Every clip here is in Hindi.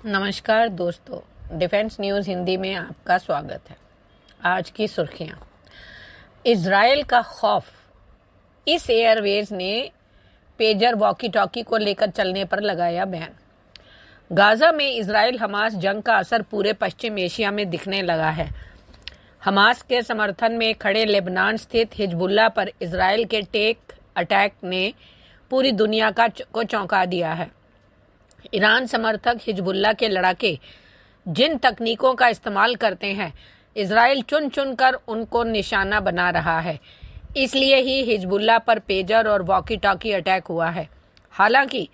नमस्कार दोस्तों, डिफेंस न्यूज़ हिंदी में आपका स्वागत है। आज की सुर्खियां। इजराइल का खौफ, इस एयरवेज ने पेजर वॉकी टॉकी को लेकर चलने पर लगाया बैन। गाजा में इजराइल हमास जंग का असर पूरे पश्चिम एशिया में दिखने लगा है। हमास के समर्थन में खड़े लेबनान स्थित हिजबुल्लाह पर इजराइल के टेक अटैक ने पूरी दुनिया को चौंका दिया है। ईरान समर्थक हिजबुल्लाह के लड़ाके जिन तकनीकों का इस्तेमाल करते हैं, इजराइल चुन चुन कर उनको निशाना बना रहा है। इसलिए ही हिजबुल्लाह पर पेजर और वॉकी टॉकी अटैक हुआ है। हालांकि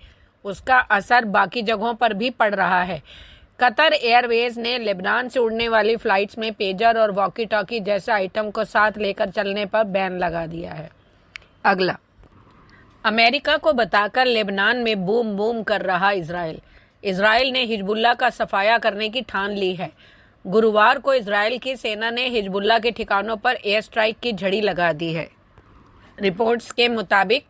उसका असर बाकी जगहों पर भी पड़ रहा है। कतर एयरवेज ने लेबनान से उड़ने वाली फ्लाइट्स में पेजर और वॉकी टॉकी जैसे आइटम को साथ लेकर चलने पर बैन लगा दिया है। अगला, अमेरिका को बताकर लेबनान में बूम बूम कर रहा इजराइल ने हिजबुल्लाह का सफाया करने की ठान ली है। गुरुवार को इजराइल की सेना ने हिजबुल्लाह के ठिकानों पर एयर स्ट्राइक की झड़ी लगा दी है। रिपोर्ट्स के मुताबिक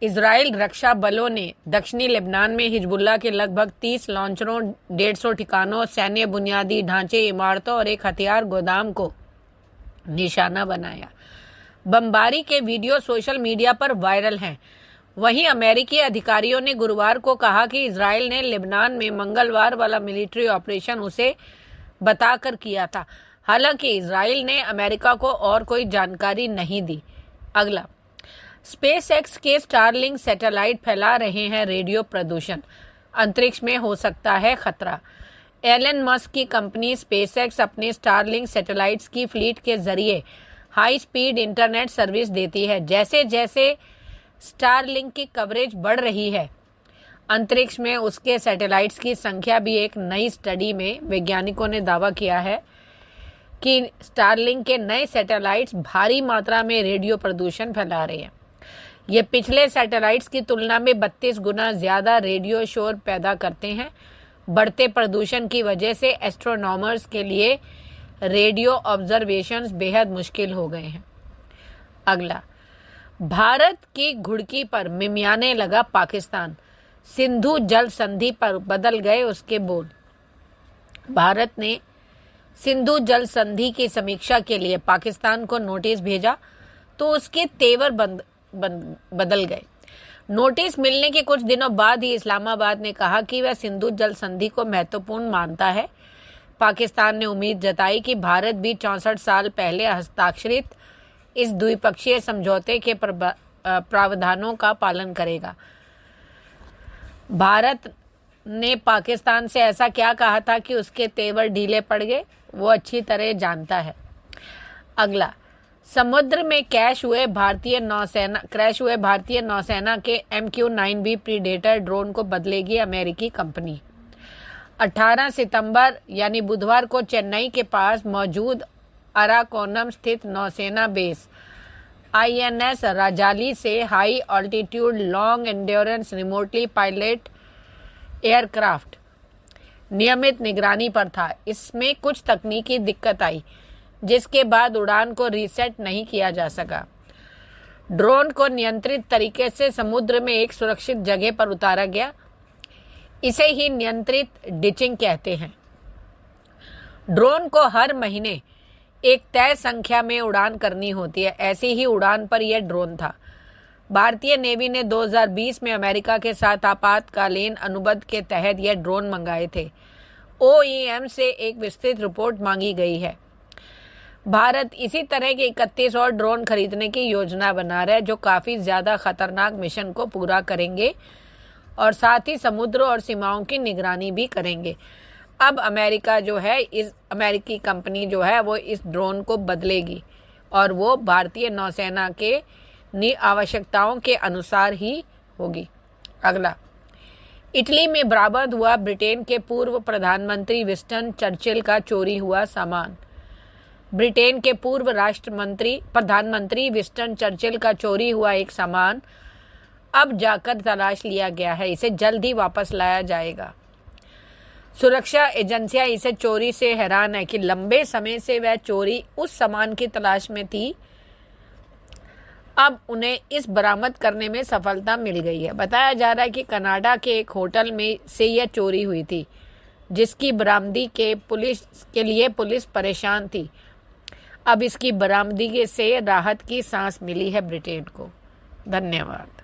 इजराइल रक्षा बलों ने दक्षिणी लेबनान में हिजबुल्लाह के लगभग 30 लॉन्चरों, 150 ठिकानों, सैन्य बुनियादी ढांचे, इमारतों और एक हथियार गोदाम को निशाना बनाया। बमबारी के वीडियो सोशल मीडिया पर वायरल हैं। वहीं अमेरिकी अधिकारियों ने गुरुवार को कहा कि इजराइल ने लेबनान में मंगलवार वाला मिलिट्री ऑपरेशन उसे बताकर किया था। हालांकि इजराइल ने अमेरिका को और कोई जानकारी नहीं दी। अगला, स्पेसएक्स के स्टारलिंक सैटेलाइट फैला रहे हैं रेडियो प्रदूषण, अंतरिक्ष में हो सकता है खतरा। एलन मस्क की कंपनी स्पेसएक्स अपने स्टारलिंक सैटेलाइट्स की फ्लीट के जरिए हाई स्पीड इंटरनेट सर्विस देती है। जैसे जैसे स्टारलिंक की कवरेज बढ़ रही है, अंतरिक्ष में उसके सैटेलाइट्स की संख्या भी। एक नई स्टडी में वैज्ञानिकों ने दावा किया है कि स्टारलिंक के नए सैटेलाइट्स भारी मात्रा में रेडियो प्रदूषण फैला रहे हैं। ये पिछले सैटेलाइट्स की तुलना में 32 गुना ज्यादा रेडियो शोर पैदा करते हैं। बढ़ते प्रदूषण की वजह से एस्ट्रोनॉमर्स के लिए रेडियो ऑब्जर्वेशंस बेहद मुश्किल हो गए हैं। अगला, भारत की घुड़की पर मिमियाने लगा पाकिस्तान, सिंधु जल संधि पर बदल गए उसके बोल। भारत ने सिंधु जल संधि की समीक्षा के लिए पाकिस्तान को नोटिस भेजा तो उसके तेवर बदल गए। नोटिस मिलने के कुछ दिनों बाद ही इस्लामाबाद ने कहा कि वह सिंधु जल संधि को महत्वपूर्ण मानता है। पाकिस्तान ने उम्मीद जताई कि भारत भी 64 साल पहले हस्ताक्षरित इस द्विपक्षीय समझौते के प्रावधानों का पालन करेगा। भारत ने पाकिस्तान से ऐसा क्या कहा था कि उसके तेवर ढीले पड़ गए, वो अच्छी तरह जानता है। अगला, समुद्र में क्रैश हुए भारतीय नौसेना के MQ-9B प्रीडेटर ड्रोन को बदलेगी अमेरिकी कंपनी। 18 सितंबर यानी बुधवार को चेन्नई के पास मौजूद अराकोनम स्थित नौसेना बेस INS राजाली से high altitude long endurance remotely pilot aircraft नियमित निगरानी पर था। इसमें कुछ तकनीकी दिक्कत आई, जिसके बाद उड़ान को रीसेट नहीं किया जा सका। ड्रोन को नियंत्रित तरीके से समुद्र में एक सुरक्षित जगह पर उतारा गया। इसे ही नियंत्रित डिचिंग कहते हैं। ड्रोन को हर महीने एक तय संख्या में उड़ान करनी होती है। ऐसी ही उड़ान पर यह ड्रोन था। भारतीय नेवी ने 2020 में अमेरिका के साथ आपातकालीन अनुबंध के तहत यह ड्रोन मंगाए थे। OEM से एक विस्तृत रिपोर्ट मांगी गई है। भारत इसी तरह के 31 और ड्रोन खरीदने की योजना बना रहा है, जो काफी ज्यादा खतरनाक मिशन को पूरा करेंगे और साथ ही समुद्र और सीमाओं की निगरानी भी करेंगे। अब अमेरिका जो है, इस अमेरिकी कंपनी जो है वो इस ड्रोन को बदलेगी और वो भारतीय नौसेना के आवश्यकताओं के अनुसार ही होगी। अगला, इटली में बरामद हुआ ब्रिटेन के पूर्व प्रधानमंत्री विंस्टन चर्चिल का चोरी हुआ सामान। ब्रिटेन के पूर्व प्रधानमंत्री विंस्टन चर्चिल का चोरी हुआ एक सामान अब जाकर तलाश लिया गया है। इसे जल्द ही वापस लाया जाएगा। सुरक्षा एजेंसियां इसे चोरी से हैरान है कि लंबे समय से वह चोरी उस सामान की तलाश में थी। अब उन्हें इस बरामद करने में सफलता मिल गई है। बताया जा रहा है कि कनाडा के एक होटल में से यह चोरी हुई थी। जिसकी बरामदी के लिए पुलिस परेशान थी। अब इसकी बरामदगी से राहत की सांस मिली है ब्रिटेन को। धन्यवाद।